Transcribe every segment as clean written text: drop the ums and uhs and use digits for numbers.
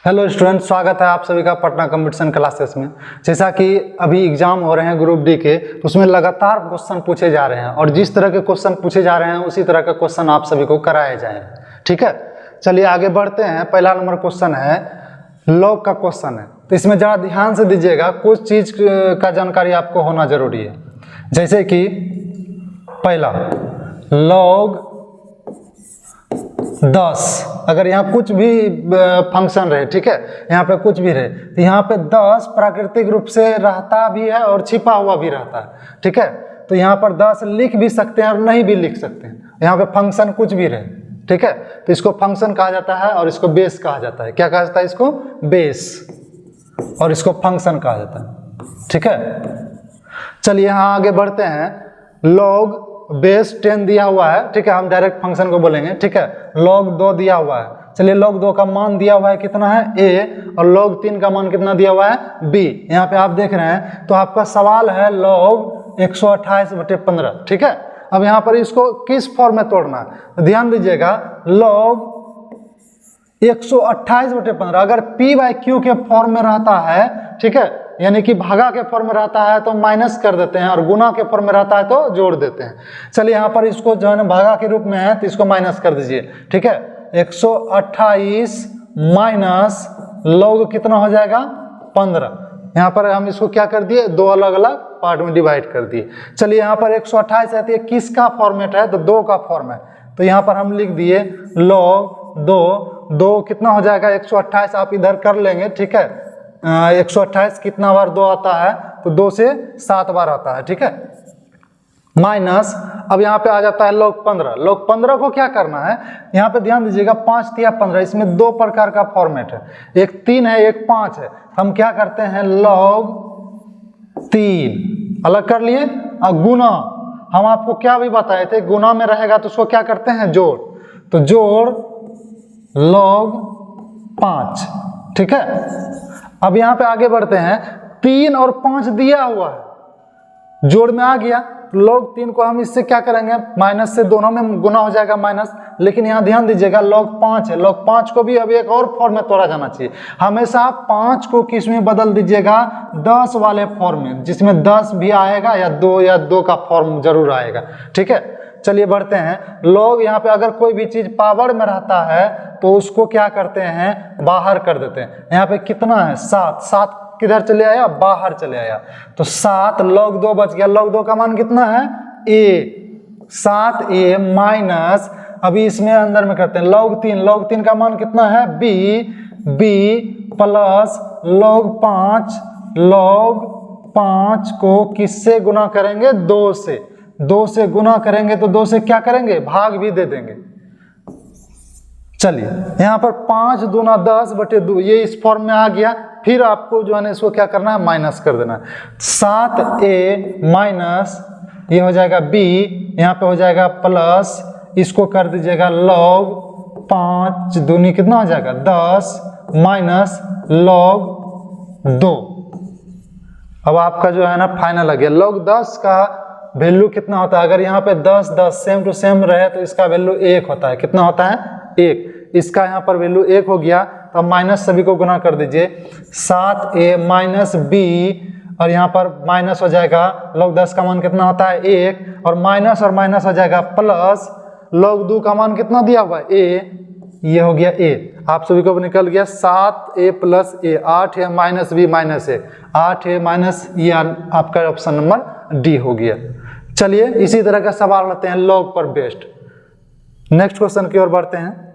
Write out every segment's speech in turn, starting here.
Hello student, स्वागत है आप सभी का पटना कंपटीशन क्लासेस में। जैसा कि अभी एग्जाम हो रहे हैं ग्रुप डी के, तो उसमें लगातार क्वेश्चन पूछे जा रहे हैं और जिस तरह के क्वेश्चन पूछे जा रहे हैं उसी तरह के क्वेश्चन आप सभी को कराए जाएंगे। ठीक है, चलिए आगे बढ़ते हैं। पहला नंबर क्वेश्चन है, लॉग का क्वेश्चन है, तो इसमें ज़रा ध्यान से दीजिएगा, कुछ चीज़ का जानकारी आपको होना जरूरी है। जैसे कि पहला, लॉग 10, अगर यहाँ कुछ भी फंक्शन रहे, ठीक है, यहाँ पे कुछ भी रहे, तो यहाँ पे 10 प्राकृतिक रूप से रहता भी है और छिपा हुआ भी रहता है। ठीक है, तो यहाँ पर 10 लिख भी सकते हैं और नहीं भी लिख सकते हैं। यहाँ पे फंक्शन कुछ भी रहे, ठीक है, तो इसको फंक्शन कहा जाता है और इसको बेस कहा जाता है। क्या कहा जाता है? इसको बेस, और इसको फंक्शन कहा जाता है। ठीक है, चलिए यहाँ आगे बढ़ते हैं। लॉग बेस 10 दिया हुआ है, ठीक है, हम डायरेक्ट फंक्शन को बोलेंगे। ठीक है, log 2 दिया हुआ है। चलिए log 2 का मान दिया हुआ है कितना है? a, और log 3 का मान कितना दिया हुआ है? b। यहाँ पे आप देख रहे हैं, तो आपका सवाल है log 128/15। ठीक है, अब यहाँ पर इसको किस फॉर्म में तोड़ना है? ध्यान दीजिएगा, log 128/15 अगर p/q के फॉर्म में रहता है, ठीक है, यानी कि भागा के फॉर्म में रहता है तो माइनस कर देते हैं, और गुना के फॉर्म में रहता है तो जोड़ देते हैं। चलिए यहाँ पर इसको जो है ना भागा के रूप में है, तो इसको माइनस कर दीजिए। ठीक है, 128 माइनस लॉग कितना हो जाएगा? 15। यहाँ पर हम इसको क्या कर दिए? दो अलग अलग पार्ट में डिवाइड कर दिए। चलिए यहाँ पर 128 है, तो ये किसका फॉर्मेट है? तो 2 का फॉर्म है, तो यहाँ पर हम लिख दिए log 2 कितना हो जाएगा? 128 आप इधर कर लेंगे। ठीक है, 128 कितना बार 2 आता है? तो 2 से 7 बार आता है। ठीक है, माइनस, अब यहाँ पे आ जाता है log 15। log 15 को क्या करना है? यहाँ पे ध्यान दीजिएगा, 5 तिया 15, इसमें 2 प्रकार का फॉर्मेट है, एक 3 है, एक 5 है। हम क्या करते हैं? log 3 अलग कर लिए, और गुना, हम आपको क्या भी बताए थे, गुना में रहेगा तो उसको क्या करते हैं? जोड़, तो जोड़ log 5। ठीक है, अब यहाँ पे आगे बढ़ते हैं। 3 और 5 दिया हुआ है, जोड़ में आ गया, log 3 को हम इससे क्या करेंगे? माइनस से, दोनों में गुना हो जाएगा माइनस। लेकिन यहाँ ध्यान दीजिएगा, log 5 है, log 5 को भी अभी एक और फॉर्म में तोड़ा जाना चाहिए। हमेशा 5 को किस में बदल दीजिएगा? 10 वाले फॉर्म में, जिसमें 10 भी आएगा या 2 का फॉर्म जरूर आएगा। ठीक है, चलिए बढ़ते हैं। log यहाँ पे अगर कोई भी चीज पावर में रहता है तो उसको क्या करते हैं? बाहर कर देते हैं। यहाँ पे कितना है? 7 किधर चले आया? बाहर चले आया, तो 7 log 2 बच गया। log 2 का मान कितना है? a, 7a माइनस, अभी इसमें अंदर में करते हैं log 3 का मान कितना है? b प्लस log 5 को किससे गुना करेंगे? 2 से गुना करेंगे, तो 2 से क्या करेंगे? भाग भी दे देंगे। चलिए यहाँ पर 5 दूना 10/2, ये इस फॉर्म में आ गया। फिर आपको जो है ना इसको क्या करना है? माइनस कर देना है। 7a माइनस, ये हो जाएगा b, यहाँ पे हो जाएगा प्लस, इसको कर दीजिएगा log 5 दूनी कितना हो जाएगा? 10 माइनस log 2। अब आपका जो है ना फाइनल आ गया। log 10 का वैल्यू कितना होता है? अगर यहाँ पे 10 सेम टू सेम रहे तो इसका वैल्यू 1 होता है। कितना होता है? 1। इसका यहाँ पर वैल्यू 1 हो गया, तो माइनस सभी को गुना कर दीजिए। 7a माइनस b, और यहाँ पर माइनस हो जाएगा, log 10 का मान कितना होता है? 1, और माइनस हो जाएगा प्लस, log 2 का मान कितना दिया हुआ है? a, ये हो गया a। आप सभी को निकल गया 7a plus a, 8a minus b minus a, 8a minus, ये आपका ऑप्शन नंबर डी हो गया। चलिए इसी तरह का सवाल लेते हैं log पर बेस्ड। नेक्स्ट क्वेश्चन की ओर बढ़ते हैं।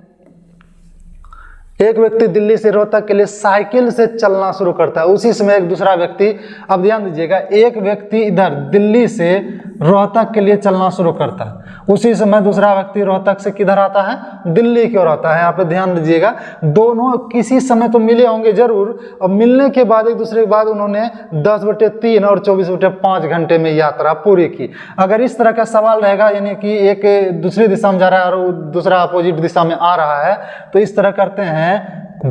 एक व्यक्ति दिल्ली से रोहतक के लिए साइकिल से चलना शुरू करता है, उसी समय एक दूसरा व्यक्ति, अब ध्यान दीजिएगा, एक व्यक्ति इधर दिल्ली से रोहतक के लिए चलना शुरू करता है, उसी समय दूसरा व्यक्ति रोहतक से किधर आता है? दिल्ली की ओर आता है। यहाँ पे ध्यान दीजिएगा, दोनों किसी समय तो मिले होंगे जरूर, और मिलने के बाद एक दूसरे के बाद उन्होंने 10/3 और 24/5 घंटे में यात्रा पूरी की। अगर इस तरह का सवाल रहेगा, यानी कि एक दूसरी दिशा में जा रहा है और दूसरा अपोजिट दिशा में आ रहा है, तो इस तरह करते हैं,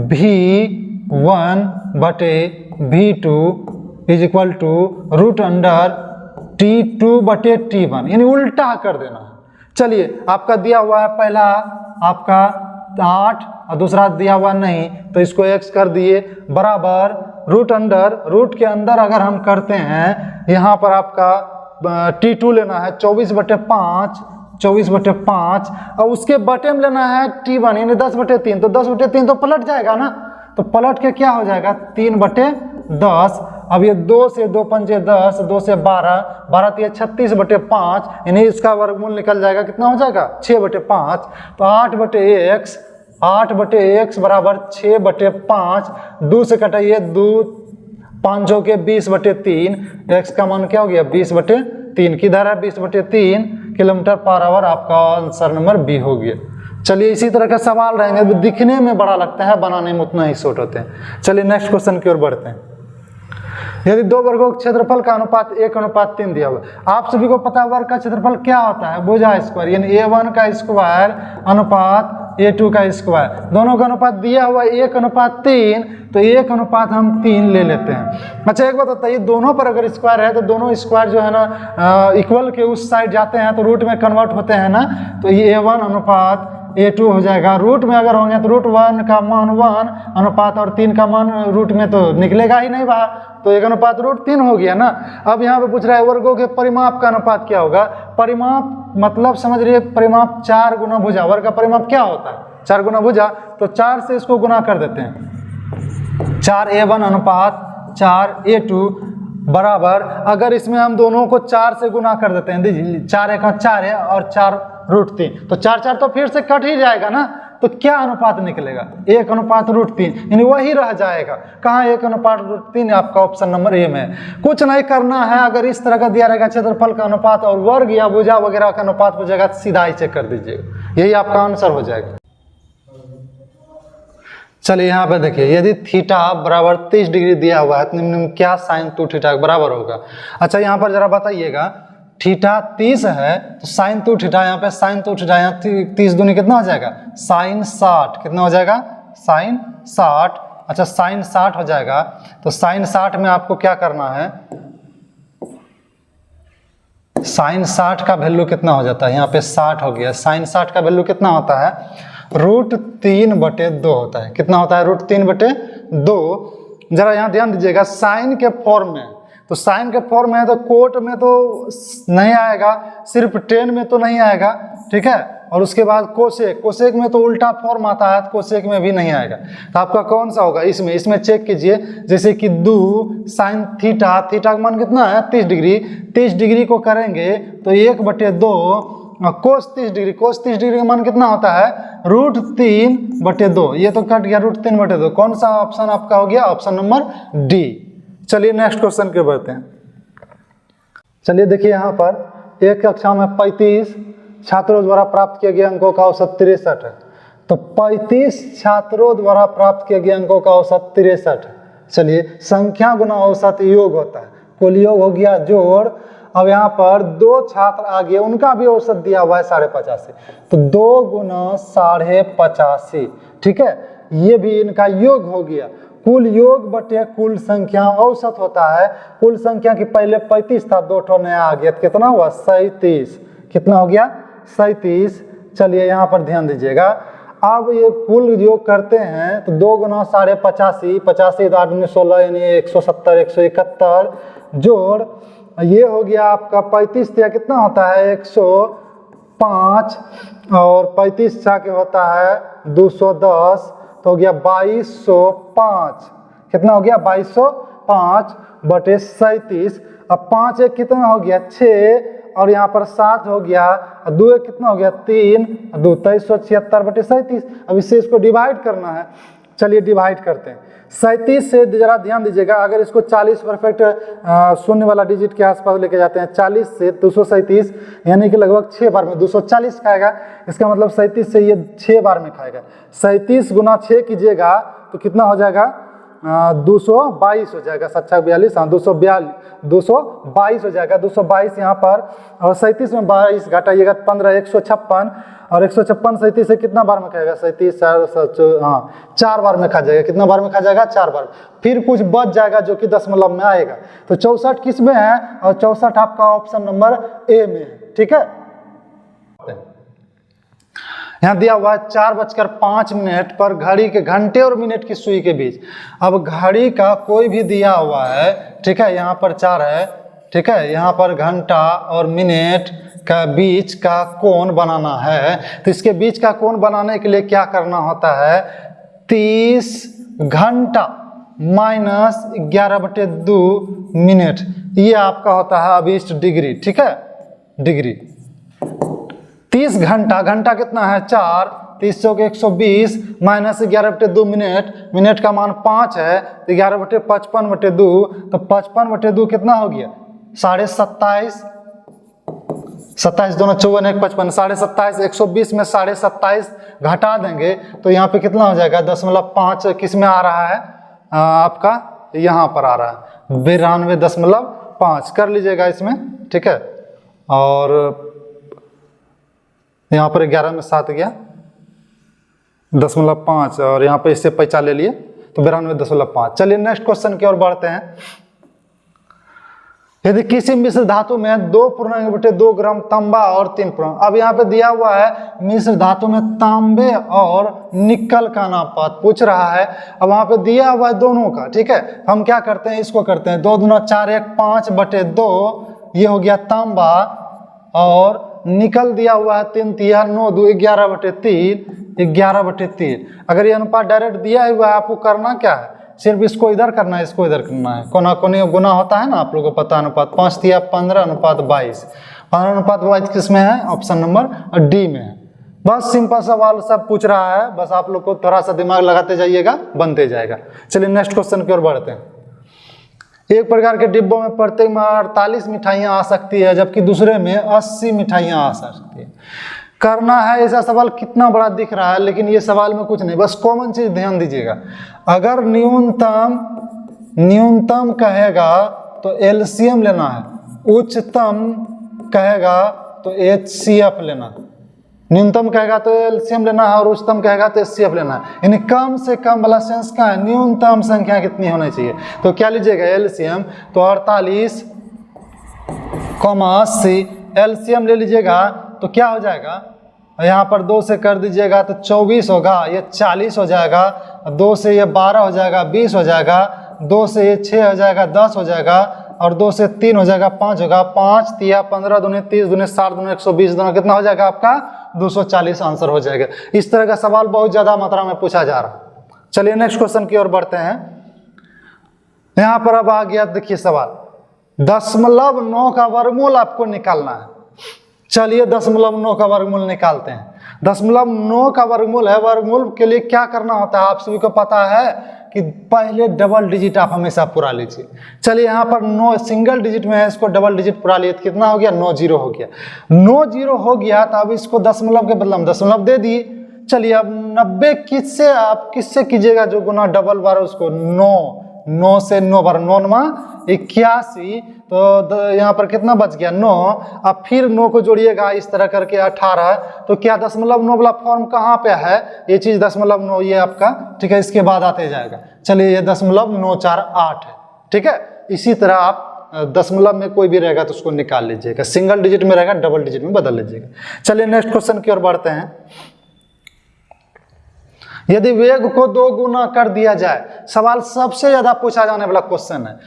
v1/v2 is equal to √T2/T1, यानी उल्टा कर देना। चलिए आपका दिया हुआ है पहला आपका 8 और दूसरा दिया हुआ नहीं, तो इसको x कर दिए बराबर रूट के अंदर अगर हम करते हैं, यहाँ पर आपका T2 लेना है 24/5 और उसके बटे में लेना है T1 यानी 10/3, तो 10/3 तो पलट जाएगा ना, तो पलट के क्या हो जाएगा 3/10। अब ये 2 से 2 पंजे 10, 2 से 12, 12 तो ये 36/5 यानी इसका वर्गमूल निकल जाएगा, कितना हो जाएगा 6/5। तो 8/x बराबर 6/5, 2 से कटाइए 2 5 के 20/3, x का मान क्या हो गया 20/3, किधर है 20/3 किलोमीटर पर आवर, आपका आंसर नंबर बी हो गया। चलिए इसी तरह का सवाल रहेंगे, दिखने में बड़ा लगता है, बनाने में उतना ही शॉर्ट होते हैं। चलिए नेक्स्ट क्वेश्चन की ओर बढ़ते हैं। यदि दो वर्गों के क्षेत्रफल का अनुपात 1:3 दिया हुआ, आप सभी को पता है वर्ग का क्षेत्रफल क्या होता है, भुजा स्क्वायर, यानी A1 का स्क्वायर अनुपात A2 का स्क्वायर, दोनों का अनुपात दिया हुआ 1:3, तो 1:3 ले लेते हैं। अच्छा एक बात बताइए, दोनों पर अगर स्क्वायर है तो दोनों स्क्वायर जो है ना इक्वल के उस साइड जाते हैं तो रूट में कन्वर्ट होते हैं ना, तो ये A1 अनुपात A2 हो जाएगा। रूट में अगर होंगे तो √1 का मान 1 अनुपात और 3 का मान रूट में तो निकलेगा ही नहीं बाहर, तो 1:3 हो गया ना। अब यहाँ पे पूछ रहा है वर्गों के परिमाप का अनुपात क्या होगा। परिमाप मतलब समझ रही है, परिमाप 4 गुना भुजा, वर्ग का परिमाप क्या होता है 4 गुना भुजा, तो 4 से इसको गुना कर देते हैं, 4A1 अनुपात 4A2 बराबर, अगर इसमें हम दोनों को 4 से गुना कर देते हैं, देखिए 4 × 4 है और 4√3, तो 4 तो फिर से कट ही जाएगा ना, तो क्या अनुपात निकलेगा 1:3, यानी वही रह जाएगा। कहाँ 1:3, आपका ऑप्शन नंबर ए में। कुछ नहीं करना है, अगर इस तरह का दिया रहेगा क्षेत्रफल का अनुपात और वर्ग या भुजा वगैरह का अनुपात हो जाएगा, सीधा ही चेक कर दीजिएगा, यही आपका आंसर हो जाएगा। चलिए यहाँ पे देखिए, यदि थीटा बराबर 30 डिग्री दिया हुआ है तो निम्न में क्या साइन 2θ के बराबर होगा। अच्छा यहाँ पर जरा बताइएगा, थीटा 30 है तो साइन 2θ, यहाँ पे साइन 2θ, यहाँ 30 दूनी कितना हो जाएगा साइन 60, कितना हो जाएगा साइन 60। अच्छा साइन 60 हो जाएगा, तो साइन 60 में आपको क्या करना है, साइन 60 का वैल्यू कितना हो जाता है, यहाँ पे 60 हो गया, साइन 60 का वैल्यू कितना होता है √3/2 होता है, कितना होता है √3/2। जरा यहाँ ध्यान दीजिएगा, साइन के फॉर्म में, तो साइन के फॉर्म में है तो कोट में तो नहीं आएगा, सिर्फ टेन में तो नहीं आएगा, ठीक है, और उसके बाद कोसेक में तो उल्टा फॉर्म आता है, तो कोसेक में भी नहीं आएगा। तो आपका कौन सा होगा इसमें चेक कीजिए, जैसे कि 2 साइन थीटा का मान कितना है 30 डिग्री, 30 डिग्री को करेंगे तो 1/2 कोस 30 डिग्री का मान कितना होता है √3/2, ये तो कट गया √3/2, कौन सा ऑप्शन आपका हो गया ऑप्शन नंबर डी। चलिए नेक्स्ट क्वेश्चन के बढ़ते हैं। चलिए देखिए यहाँ पर एक कक्षा में 35 छात्रों द्वारा प्राप्त किए गए अंकों का औसत 63 है, तो 35 छात्रों द्वारा प्राप्त किए गए अंकों का औसत 63 है। चलिए संख्या गुना औसत योग होता है, कुल योग हो गया जोड़। अब यहाँ पर 2 छात्र आ गए, उनका भी औसत दिया हुआ है 85, तो 2 × 85, ठीक है, ये भी इनका योग हो गया। कुल योग बटे कुल संख्या औसत होता है, कुल संख्या की पहले 35 था, 2 ठो नया आ गया, तो कितना हुआ 37, कितना हो गया 37। चलिए यहाँ पर ध्यान दीजिएगा, अब ये कुल योग करते हैं तो 2 × 85, 85 तो 8 × 16 यानी 170, 171 जोड़, ये हो गया आपका 35 या कितना होता है 105 और 35 के होता है 210, तो हो गया 2205, कितना हो गया 2205 बटे 37। अब 5 एक कितना हो गया 6 और यहाँ पर 7 हो गया, 2 एक कितना हो गया 3, 2 2376 बटे 37। अब इससे इसको डिवाइड करना है, चलिए डिवाइड करते हैं। 37 से जरा ध्यान दीजिएगा, अगर इसको 40 परफेक्ट शून्य वाला डिजिट के आसपास लेके जाते हैं, 40 से 237 यानी कि लगभग 6 बार में 240 खाएगा, इसका मतलब 37 से ये 6 बार में खाएगा। 37 × 6 कीजिएगा तो कितना हो जाएगा 222 हो जाएगा, 7×42 हाँ 222 हो जाएगा, 222 यहाँ पर, और 37 में 22 घटाइएगा 15, 156, और 156 37 से कितना बार में खाएगा 37 4 बार में खा जाएगा, कितना बार में खा जाएगा 4 बार, फिर कुछ बच जाएगा जो कि दशमलव में आएगा, तो 64 किस में है, और 64 आपका ऑप्शन नंबर ए में है, ठीक है। यहाँ दिया हुआ है 4:05 पर घड़ी के घंटे और मिनट की सुई के बीच। अब घड़ी का कोई भी दिया हुआ है, ठीक है, यहाँ पर 4 है, ठीक है, यहाँ पर घंटा और मिनट का बीच का कोण बनाना है। तो इसके बीच का कोण बनाने के लिए क्या करना होता है, 30 घंटा माइनस 11/2 मिनट, ये आपका होता है अभिष्ट डिग्री, ठीक है, डिग्री। 30 घंटा, घंटा कितना है 4, 30 चौके 120 माइनस 11/2 मिनट, मिनट का मान 5 है, तो 11/55/2, तो 55/2 कितना हो गया 27.5, 27 दोनों 54 1 55, 27.5, 120 में 27.5 घटा देंगे तो यहाँ पे कितना हो जाएगा 0.5, किस में आ रहा है आपका, यहाँ पर आ रहा है 92.5 कर लीजिएगा इसमें, ठीक है। और यहाँ पर 11 में 7 गया 0.5 और यहाँ पे इससे 5 ले लिए तो 92.5। चलिए नेक्स्ट क्वेश्चन की ओर बढ़ते हैं। यदि किसी मिश्र धातु में 2.2 ग्राम तांबा और 3 पूर्णांक, अब यहाँ पे दिया हुआ है मिश्र धातु में तांबे और निकल का अनुपात पूछ रहा है। अब वहाँ पे दिया हुआ है दोनों का, ठीक है, हम क्या करते हैं, इसको करते हैं 2 दूना 4 1 5/2, ये हो गया तांबा, और निकल दिया हुआ है 3 तिया 9 2 11/3, 11/3। अगर ये अनुपात डायरेक्ट दिया हुआ है, आपको करना क्या है, सिर्फ इसको इधर करना है, इसको इधर करना है, कोना कोनी गुना होता है ना, आप लोगों को पता अनुपात। 5 तिया 15/22, 15/22 किस में है, ऑप्शन नंबर डी में है। बस सिंपल सवाल सब पूछ रहा है, बस आप लोग को थोड़ा सा दिमाग लगाते जाइएगा, बनते जाएगा। चलिए नेक्स्ट क्वेश्चन की ओर बढ़ते हैं। एक प्रकार के डिब्बों में प्रत्येक में 48 मिठाइयाँ आ सकती है, जबकि दूसरे में 80 मिठाइयाँ आ सकती है। करना है ऐसा सवाल, कितना बड़ा दिख रहा है, लेकिन ये सवाल में कुछ नहीं, बस कॉमन चीज ध्यान दीजिएगा। अगर न्यूनतम कहेगा तो एलसीएम लेना है, उच्चतम कहेगा तो एचसीएफ लेना है। न्यूनतम कहेगा तो एलसीएम लेना है और उच्चतम कहेगा तो एचसीएफ लेना है। यानी कम से कम वाला सेंस का है, न्यूनतम संख्या कितनी होनी चाहिए, तो क्या लीजिएगा एलसीएम, तो 48, 80 एलसीएम ले लीजिएगा तो क्या हो जाएगा, यहाँ पर 2 से कर दीजिएगा तो 24 होगा, ये 40 हो जाएगा, 2 से ये 12 हो जाएगा, 20 हो जाएगा, 2 से ये 6 हो जाएगा, 10 हो जाएगा, और 2 से 3 हो जाएगा, 5 होगा, 5 तिया 15 दूनी 30 दूनी 60 दूनी 120 दोनों कितना हो जाएगा आपका 240 आंसर हो जाएगा। इस तरह का सवाल बहुत ज्यादा मात्रा में पूछा जा रहा है। चलिए नेक्स्ट क्वेश्चन की ओर बढ़ते हैं। यहाँ पर अब आ गया, देखिए सवाल 0.9 का वर्गमूल आपको निकालना है। चलिए 0.9 का वर्गमूल निकालते हैं। 0.9 का वर्गमूल है, वर्गमूल के लिए क्या करना होता है आप सभी को पता है कि पहले डबल डिजिट आप हमेशा पूरा लीजिए। चलिए यहाँ पर 9 सिंगल डिजिट में है, इसको डबल डिजिट पूरा लिए तो कितना हो गया 9 0 हो गया। 9 0 हो गया तो अब इसको दशमलव के बदले हम दशमलव दे दिए। चलिए अब 90 किससे आप किससे कीजिएगा, जो गुना डबल बार उसको 9 से 9 बार 9 मा 81, तो यहाँ पर कितना बच गया 9। अब फिर 9 को जोड़िएगा इस तरह करके 18, तो क्या 0.9 वाला फॉर्म कहाँ पे है, ये चीज 0.9 ये आपका, ठीक है, इसके बाद आते जाएगा। चलिए ये 0.948 है, ठीक है। इसी तरह आप दशमलव में कोई भी रहेगा तो उसको निकाल लीजिएगा, सिंगल डिजिट में रहेगा डबल डिजिट में बदल लीजिएगा। चलिए नेक्स्ट क्वेश्चन की ओर बढ़ते हैं। यदि वेग को 2 गुना कर दिया जाए, सवाल सबसे ज्यादा पूछा जाने वाला क्वेश्चन है।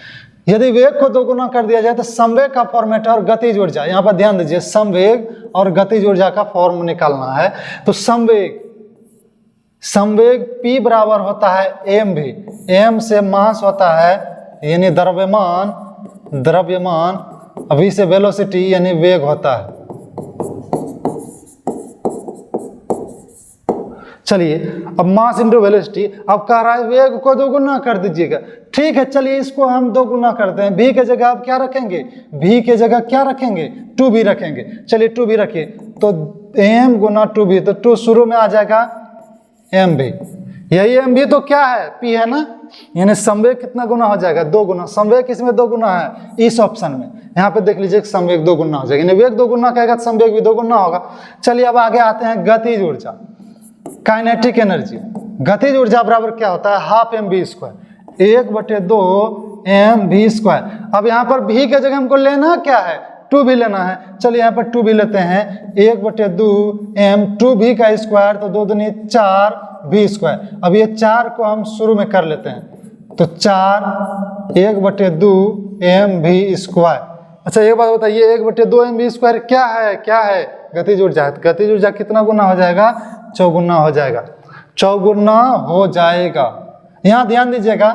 यदि वेग को 2 गुना कर दिया जाए तो संवेग का फॉर्मेट और गतिज ऊर्जा, यहाँ पर ध्यान दीजिए, संवेग और गतिज ऊर्जा का फॉर्म निकालना है। तो संवेग P बराबर होता है m भी, m से मास होता है यानी द्रव्यमान, v से वेलोसिटी यानी वेग होता है। चलिए अब मास इंटू वेलोसिटी, अब कह रहा है वेग को 2 गुना कर दीजिएगा। ठीक है, चलिए इसको हम 2 गुना करते हैं। v के जगह आप क्या रखेंगे, v के जगह क्या रखेंगे 2v रखेंगे। चलिए 2v रखिए, तो m गुना 2v, तो 2 शुरू में आ जाएगा mv, यही mv तो क्या है p है ना, यानी संवेग कितना गुना हो जाएगा 2 गुना। संवेग किसमें 2 गुना है, इस ऑप्शन में। यहाँ पे देख लीजिए संवेग 2 गुना हो जाएगा, यानी वेग 2 गुना कहेगा तो संवेग भी 2 गुना होगा। चलिए अब आगे आते हैं गतिज ऊर्जा, काइनेटिक एनर्जी। गतिज ऊर्जा बराबर क्या होता है, half mv square, 1/2 mv square. अब यहाँ पर v के जगह हमको लेना क्या है 2 भी लेना है, चलिए यहाँ पर 2 भी लेते हैं। 1/2 m 2b का स्क्वायर, तो 2 दूनी 4 b स्क्वायर। अब ये 4 को हम शुरू में कर लेते हैं, तो 4 1/2 m v स्क्वायर। अच्छा एक बात बताइए, 1/2 m v स्क्वायर क्या है? क्या है? गतिज ऊर्जा। गतिज ऊर्जा कितना गुना हो जाएगा? 4 गुना हो जाएगा, 4 गुना हो जाएगा। यहाँ ध्यान दीजिएगा,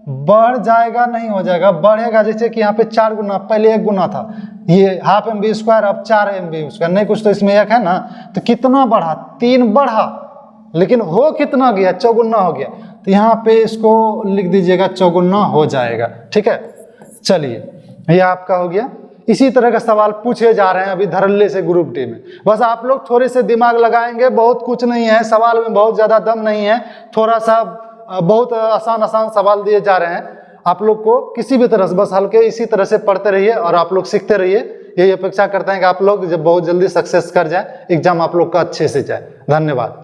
बढ़ जाएगा नहीं हो जाएगा, बढ़ेगा। जैसे कि यहाँ पे 4 गुना, पहले 1 गुना था, ये हाफ एम बी स्क्वायर, अब 4 एम बी स्क्वायर। नहीं कुछ तो इसमें 1 है ना, तो कितना बढ़ा? 3 बढ़ा, लेकिन हो कितना गया? 4 गुना हो गया। तो यहाँ पे इसको लिख दीजिएगा 4 गुना हो जाएगा। ठीक है, चलिए ये आपका हो गया। इसी तरह का सवाल पूछे जा रहे हैं अभी धड़ल्ले से ग्रुप डी में। बस आप लोग थोड़े से दिमाग लगाएंगे, बहुत कुछ नहीं है सवाल में, बहुत ज़्यादा दम नहीं है, थोड़ा सा बहुत आसान आसान सवाल दिए जा रहे हैं। आप लोग को किसी भी तरह से बस हल्के इसी तरह से पढ़ते रहिए और आप लोग सीखते रहिए। यही अपेक्षा करते हैं कि आप लोग जब बहुत जल्दी सक्सेस कर जाए, एग्जाम आप लोग का अच्छे से जाए। धन्यवाद।